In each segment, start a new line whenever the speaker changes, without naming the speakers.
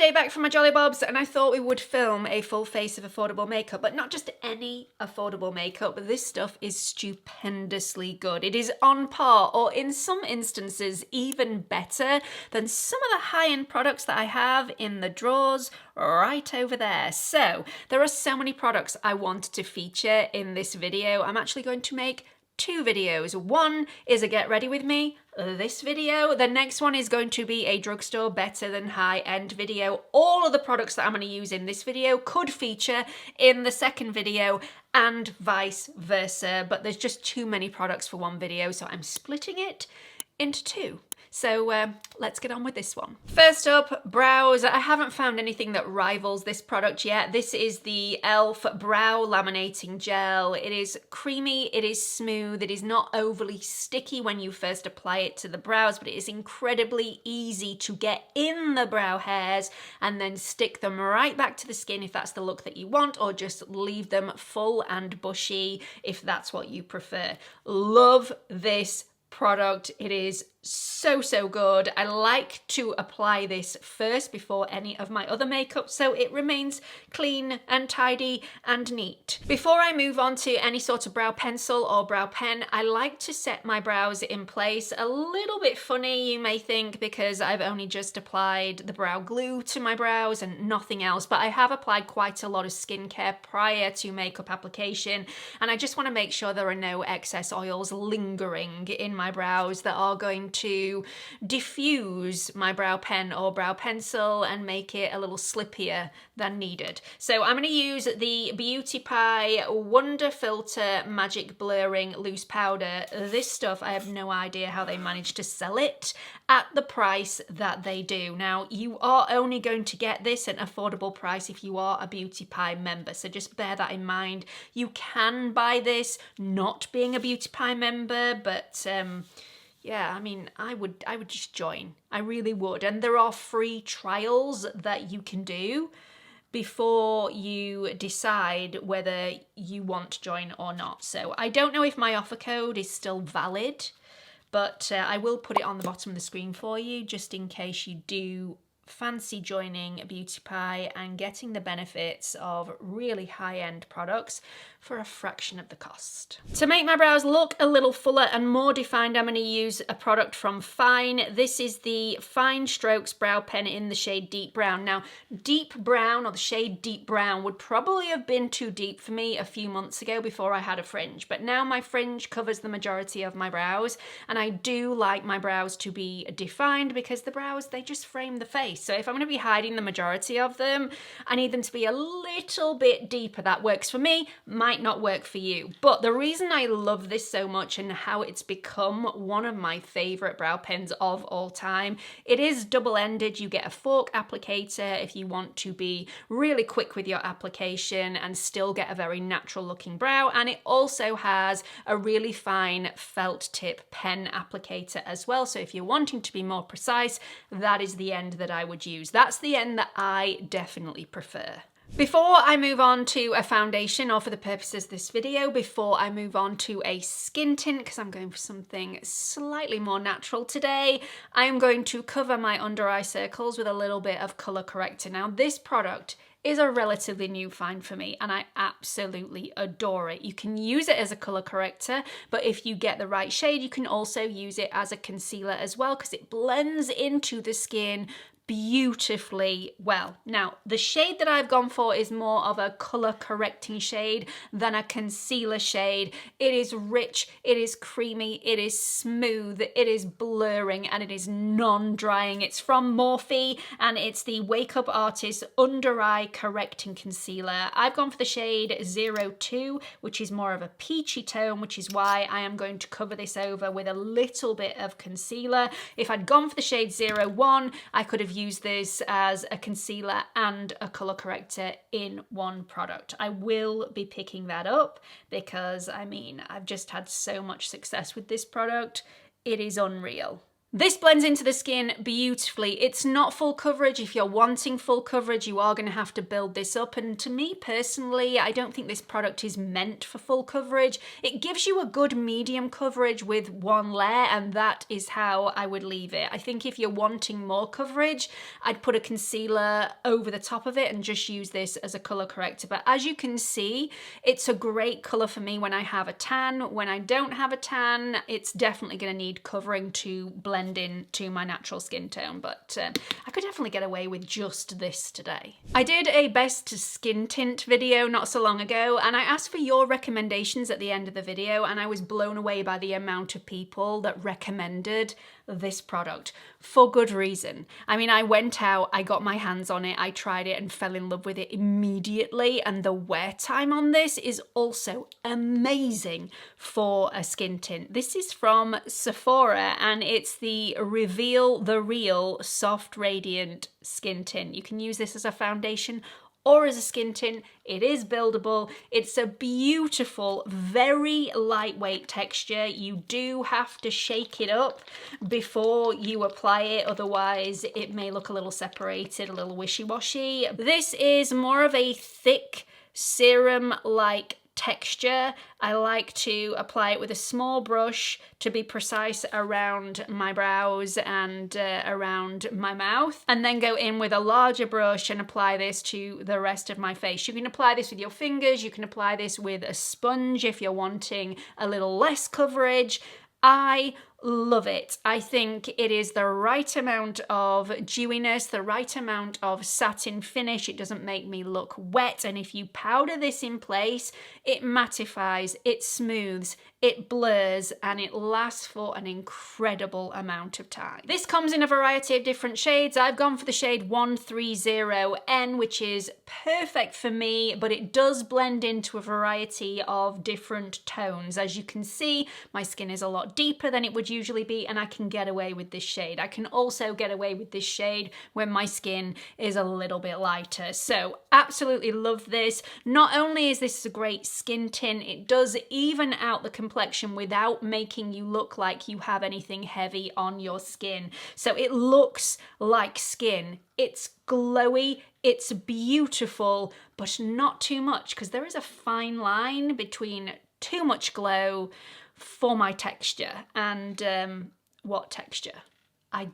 day back from my Jolly Bobs and I thought we would film a full face of affordable makeup, but not just any affordable makeup, but this stuff is stupendously good. It is on par, or in some instances even better than some of the high-end products that I have in the drawers right over there. So there are so many products I want to feature in this video. I'm actually going to make two videos. One is a get ready with me, this video. The next one is going to be a drugstore better than high-end video. All of the products that I'm going to use in this video could feature in the second video and vice versa, but there's just too many products for one video, so I'm splitting it into two. So let's get on with this one. First up, brows. I haven't found anything that rivals this product yet. This is the e.l.f. Brow Laminating Gel. It is creamy, it is smooth, it is not overly sticky when you first apply it to the brows, but it is incredibly easy to get in the brow hairs and then stick them right back to the skin if that's the look that you want, or just leave them full and bushy if that's what you prefer. Love this product. It is so good. I like to apply this first before any of my other makeup so it remains clean and tidy and neat. Before I move on to any sort of brow pencil or brow pen, I like to set my brows in place a little bit funny, you may think, because I've only just applied the brow glue to my brows and nothing else, but I have applied quite a lot of skincare prior to makeup application, and I just want to make sure there are no excess oils lingering in my brows that are going to diffuse my brow pen or brow pencil and make it a little slippier than needed. So I'm going to use the Beauty Pie Wonder Filter Magic Blurring Loose Powder. This stuff, I have no idea how they managed to sell it at the price that they do. Now, you are only going to get this at an affordable price if you are a Beauty Pie member, so just bear that in mind. You can buy this not being a Beauty Pie member, but yeah, I mean, I would just join. I really would. And there are free trials that you can do before you decide whether you want to join or not. So I don't know if my offer code is still valid, but I will put it on the bottom of the screen for you just in case you do fancy joining Beauty Pie and getting the benefits of really high-end products for a fraction of the cost. To make my brows look a little fuller and more defined, I'm going to use a product from Fine. This is the Fine Strokes Brow Pen in the shade Deep Brown. Now, Deep Brown, or the shade Deep Brown, would probably have been too deep for me a few months ago before I had a fringe, but now my fringe covers the majority of my brows, and I do like my brows to be defined because the brows, they just frame the face. So if I'm going to be hiding the majority of them, I need them to be a little bit deeper. That works for me, might not work for you. But the reason I love this so much and how it's become one of my favorite brow pens of all time, it is double-ended. You get a fork applicator if you want to be really quick with your application and still get a very natural looking brow, and it also has a really fine felt tip pen applicator as well. So if you're wanting to be more precise, that is the end that I would use. That's the end that I definitely prefer. Before I move on to a foundation, or for the purposes of this video, before I move on to a skin tint, because I'm going for something slightly more natural today, I am going to cover my under eye circles with a little bit of color corrector. Now, this product is a relatively new find for me and I absolutely adore it. You can use it as a color corrector, but if you get the right shade, you can also use it as a concealer as well because it blends into the skin beautifully well. Now, the shade that I've gone for is more of a color correcting shade than a concealer shade. It is rich, it is creamy, it is smooth, it is blurring, and it is non-drying. It's from Morphe and it's the Wake Up Artist Under Eye Correcting Concealer. I've gone for the shade 02, which is more of a peachy tone, which is why I am going to cover this over with a little bit of concealer. If I'd gone for the shade 01, I could have use this as a concealer and a color corrector in one product. I will be picking that up because, I mean, I've just had so much success with this product. It is unreal. This blends into the skin beautifully. It's not full coverage. If you're wanting full coverage, you are going to have to build this up. And to me personally, I don't think this product is meant for full coverage. It gives you a good medium coverage with one layer, and that is how I would leave it. I think if you're wanting more coverage, I'd put a concealer over the top of it and just use this as a color corrector. But as you can see, it's a great color for me when I have a tan. When I don't have a tan, it's definitely going to need covering to blend in to my natural skin tone, but I could definitely get away with just this today. I did a best skin tint video not so long ago, and I asked for your recommendations at the end of the video, and I was blown away by the amount of people that recommended this product for good reason. I mean, I went out, I got my hands on it, I tried it and fell in love with it immediately, and the wear time on this is also amazing for a skin tint. This is from Sephora, and it's the Reveal the Real Soft Radiant Skin Tint. You can use this as a foundation or as a skin tint. It is buildable. It's a beautiful, very lightweight texture. You do have to shake it up before you apply it, otherwise it may look a little separated, a little wishy-washy. This is more of a thick serum-like texture. I like to apply it with a small brush to be precise around my brows and around my mouth, and then go in with a larger brush and apply this to the rest of my face. You can apply this with your fingers, you can apply this with a sponge if you're wanting a little less coverage. I love it. I think it is the right amount of dewiness, the right amount of satin finish. It doesn't make me look wet, and if you powder this in place, it mattifies, it smooths, it blurs, and it lasts for an incredible amount of time. This comes in a variety of different shades. I've gone for the shade 130N, which is perfect for me, but it does blend into a variety of different tones. As you can see, my skin is a lot deeper than it would usually be, and I can get away with this shade. I can also get away with this shade when my skin is a little bit lighter. So absolutely love this. Not only is this a great skin tint, it does even out the complexion without making you look like you have anything heavy on your skin. So it looks like skin. It's glowy, it's beautiful, but not too much, because there is a fine line between too much glow for my texture and what texture. I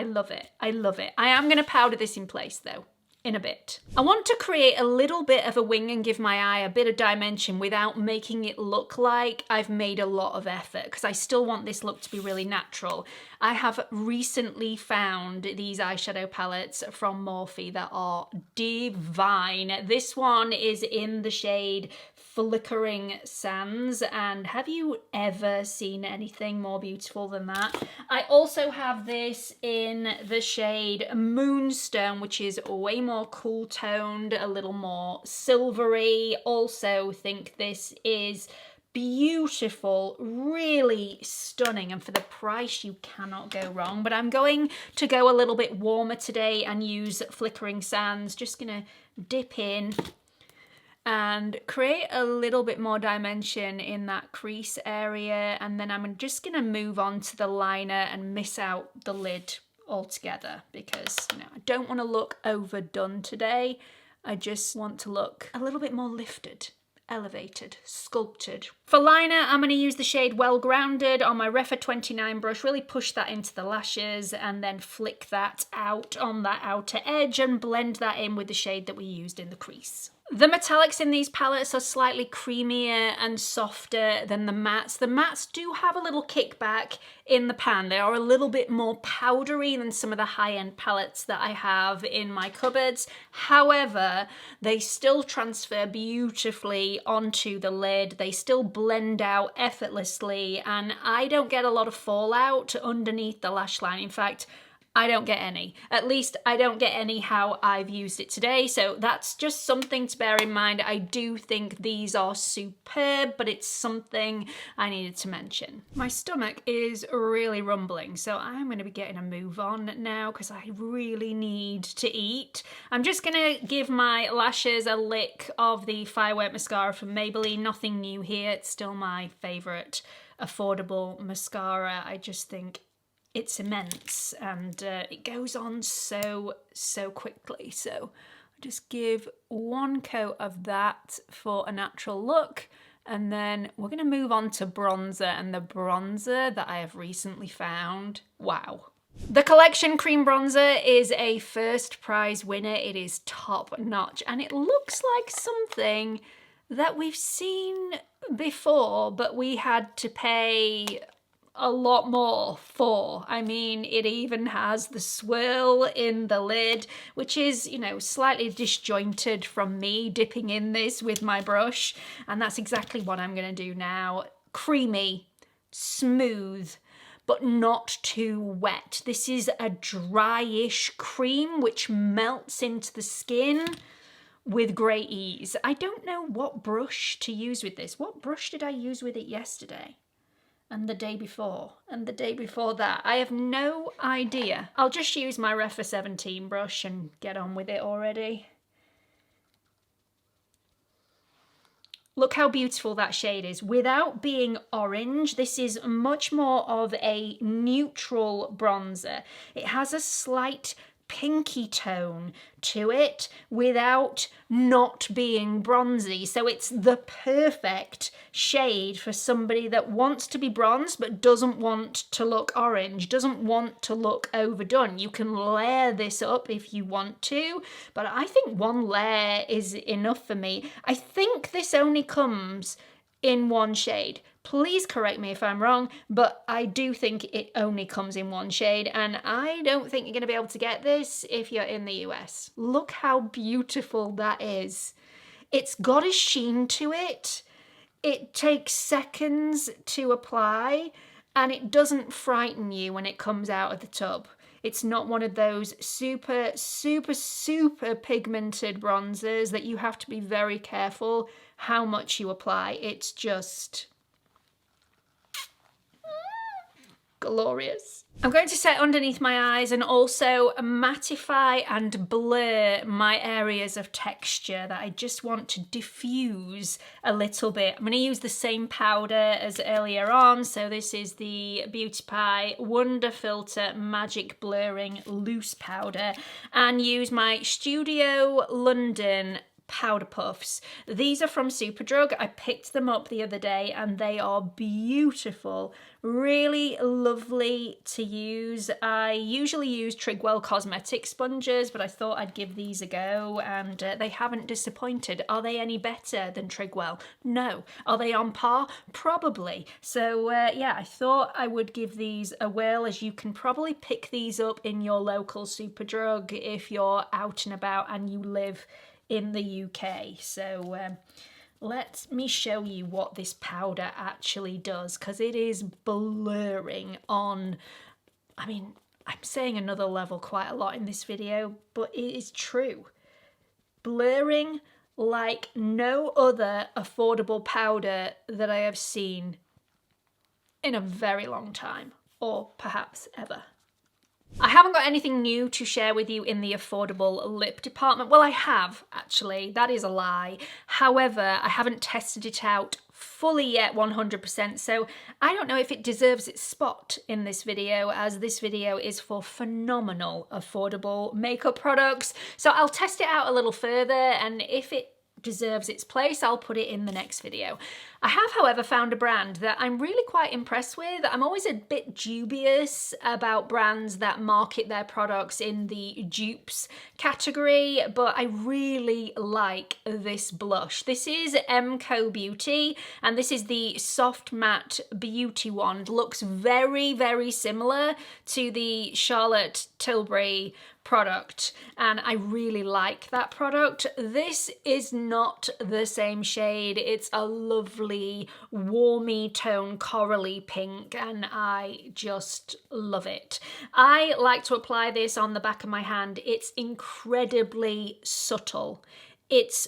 love it. I love it. I am going to powder this in place though in a bit. I want to create a little bit of a wing and give my eye a bit of dimension without making it look like I've made a lot of effort, because I still want this look to be really natural. I have recently found these eyeshadow palettes from Morphe that are divine. This one is in the shade Flickering Sands, and have you ever seen anything more beautiful than that? I also have this in the shade Moonstone, which is way more cool toned, a little more silvery. Also think this is beautiful, really stunning, and for the price you cannot go wrong. But I'm going to go a little bit warmer today and use Flickering Sands. Just gonna dip in and create a little bit more dimension in that crease area, and then I'm just gonna move on to the liner and miss out the lid altogether, because I don't want to look overdone today. I just want to look a little bit more lifted, elevated, sculpted. For liner, I'm going to use the shade Well Grounded on my Refa 29 brush, really push that into the lashes and then flick that out on that outer edge and blend that in with the shade that we used in the crease. The metallics in these palettes are slightly creamier and softer than the mattes. The mattes do have a little kickback in the pan. They are a little bit more powdery than some of the high-end palettes that I have in my cupboards. However, they still transfer beautifully onto the lid. They still blend out effortlessly, and I don't get a lot of fallout underneath the lash line. In fact, I don't get any. At least I don't get any how I've used it today, so that's just something to bear in mind. I do think these are superb, but it's something I needed to mention. My stomach is really rumbling, so I'm going to be getting a move on now because I really need to eat. I'm just going to give my lashes a lick of the Firework Mascara from Maybelline. Nothing new here. It's still my favourite affordable mascara. I just think it's immense, and it goes on so quickly. So I'll just give one coat of that for a natural look, and then we're going to move on to bronzer, and the bronzer that I have recently found, wow. The Collection Cream Bronzer is a first prize winner. It is top notch, and it looks like something that we've seen before, but we had to pay a lot more for. I mean, it even has the swirl in the lid, which is, you know, slightly disjointed from me dipping in this with my brush. And that's exactly what I'm going to do now. Creamy, smooth, but not too wet. This is a dryish cream which melts into the skin with great ease. I don't know what brush to use with this. What brush did I use with it yesterday? And the day before, and the day before that. I have no idea. I'll just use my Refa 17 brush and get on with it already. Look how beautiful that shade is. Without being orange, this is much more of a neutral bronzer. It has a slight pinky tone to it without not being bronzy. So it's the perfect shade for somebody that wants to be bronzed but doesn't want to look orange, doesn't want to look overdone. You can layer this up if you want to, but I think one layer is enough for me. I think this only comes in one shade. Please correct me if I'm wrong, but I do think it only comes in one shade, and I don't think you're going to be able to get this if you're in the US. Look how beautiful that is. It's got a sheen to it. It takes seconds to apply, and it doesn't frighten you when it comes out of the tub. It's not one of those super pigmented bronzers that you have to be very careful how much you apply. It's just glorious. I'm going to set underneath my eyes and also mattify and blur my areas of texture that I just want to diffuse a little bit. I'm going to use the same powder as earlier on. So this is the Beauty Pie Wonder Filter Magic Blurring Loose Powder, and use my Studio London powder puffs. These are from Superdrug. I picked them up the other day and they are beautiful, really lovely to use. I usually use Trigwell cosmetic sponges, but I thought I'd give these a go, and they haven't disappointed. Are they any better than Trigwell? No. Are they on par? Probably. So yeah, I thought I would give these a whirl, as you can probably pick these up in your local Superdrug if you're out and about and you live in the UK. So let me show you what this powder actually does, because it is blurring on, I mean, I'm saying another level quite a lot in this video, but it is true. Blurring like no other affordable powder that I have seen in a very long time, or perhaps ever. I haven't got anything new to share with you in the affordable lip department. Well, I have, actually. That is a lie. However, I haven't tested it out fully yet 100%, so I don't know if it deserves its spot in this video, as this video is for phenomenal affordable makeup products. So I'll test it out a little further, and if it deserves its place, I'll put it in the next video. I have, however, found a brand that I'm really quite impressed with. I'm always a bit dubious about brands that market their products in the dupes category, but I really like this blush. This is MCO Beauty, and this is the Soft Matte Beauty Wand. Looks very similar to the Charlotte Tilbury product, and I really like that product. This is not the same shade. It's a lovely warmy tone, corally pink, and I just love it. I like to apply this on the back of my hand. It's incredibly subtle. It's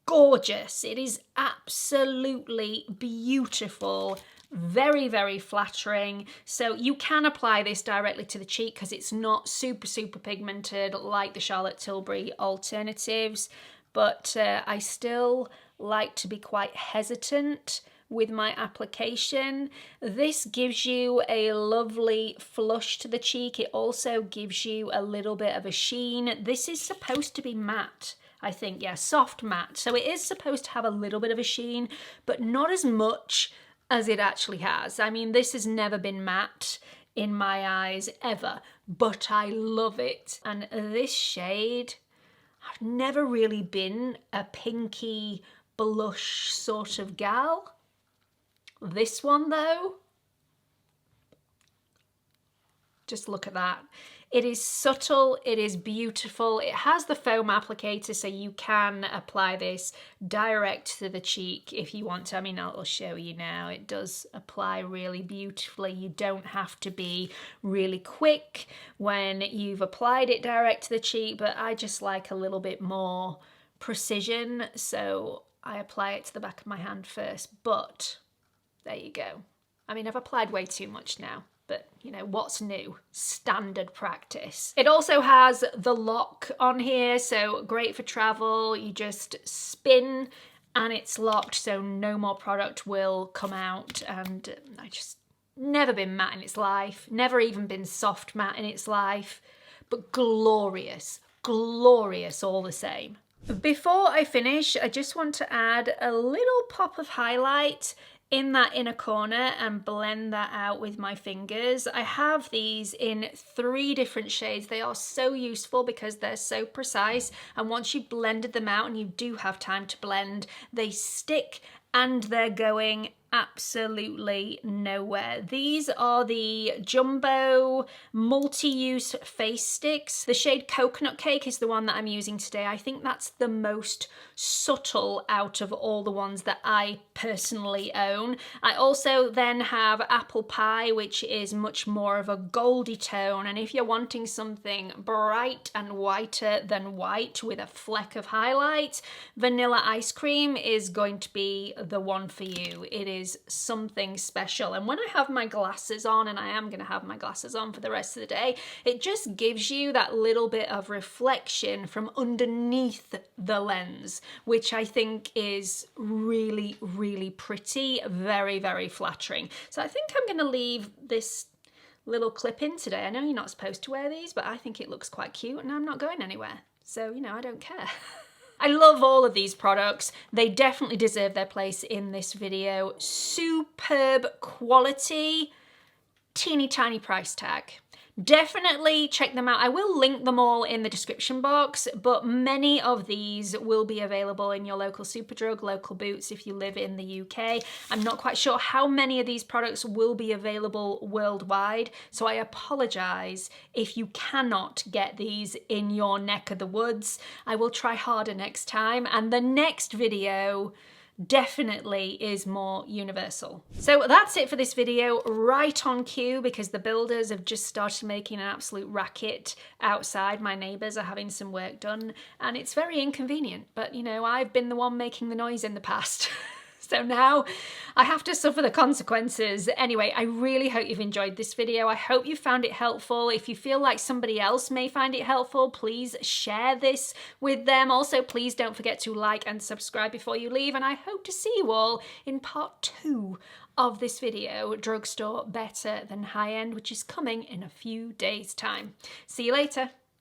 gorgeous. It is absolutely beautiful. Very flattering. So you can apply this directly to the cheek because it's not super pigmented like the Charlotte Tilbury alternatives, but I still like to be quite hesitant with my application. This gives you a lovely flush to the cheek. It also gives you a little bit of a sheen. This is supposed to be matte, I think, yeah, soft matte. So it is supposed to have a little bit of a sheen, but not as much as it actually has. I mean, this has never been matte in my eyes ever, but I love it. And this shade, I've never really been a pinky blush sort of gal. This one though, just look at that. It is subtle, it is beautiful. It has the foam applicator, so you can apply this direct to the cheek if you want to. I mean, I'll show you now. It does apply really beautifully. You don't have to be really quick when you've applied it direct to the cheek, but I just like a little bit more precision, so I apply it to the back of my hand first. But there you go. I mean, I've applied way too much now. But, you know, what's new? Standard practice. It also has the lock on here, so great for travel. You just spin and it's locked, so no more product will come out. And I just never been matte in its life, never even been soft matte in its life, but glorious, glorious all the same. Before I finish, I just want to add a little pop of highlight in that inner corner and blend that out with my fingers. I have these in 3 different shades. They are so useful because they're so precise, and once you've blended them out, and you do have time to blend, they stick and they're going absolutely nowhere. These are the Jumbo multi-use face sticks. The shade Coconut Cake is the one that I'm using today. I think that's the most subtle out of all the ones that I personally own. I also then have Apple Pie, which is much more of a goldy tone, and if you're wanting something bright and whiter than white with a fleck of highlight, Vanilla Ice Cream is going to be the one for you. It is something special, and when I have my glasses on, and I am going to have my glasses on for the rest of the day, it just gives you that little bit of reflection from underneath the lens, which I think is really, really pretty, very, very flattering. So I think I'm going to leave this little clip in today. I know you're not supposed to wear these, but I think it looks quite cute and I'm not going anywhere. So, you know, I don't care. I love all of these products. They definitely deserve their place in this video. Superb quality, teeny tiny price tag. Definitely check them out. I will link them all in the description box, but many of these will be available in your local Superdrug, local Boots if you live in the UK. I'm not quite sure how many of these products will be available worldwide, so I apologise if you cannot get these in your neck of the woods. I will try harder next time, and the next video definitely is more universal. So that's it for this video, right on cue, because the builders have just started making an absolute racket outside. My neighbours are having some work done and it's very inconvenient, but you know, I've been the one making the noise in the past. So now I have to suffer the consequences. Anyway, I really hope you've enjoyed this video. I hope you found it helpful. If you feel like somebody else may find it helpful, please share this with them. Also, please don't forget to like and subscribe before you leave. And I hope to see you all in part 2 of this video, Drugstore Better Than High End, which is coming in a few days' time. See you later.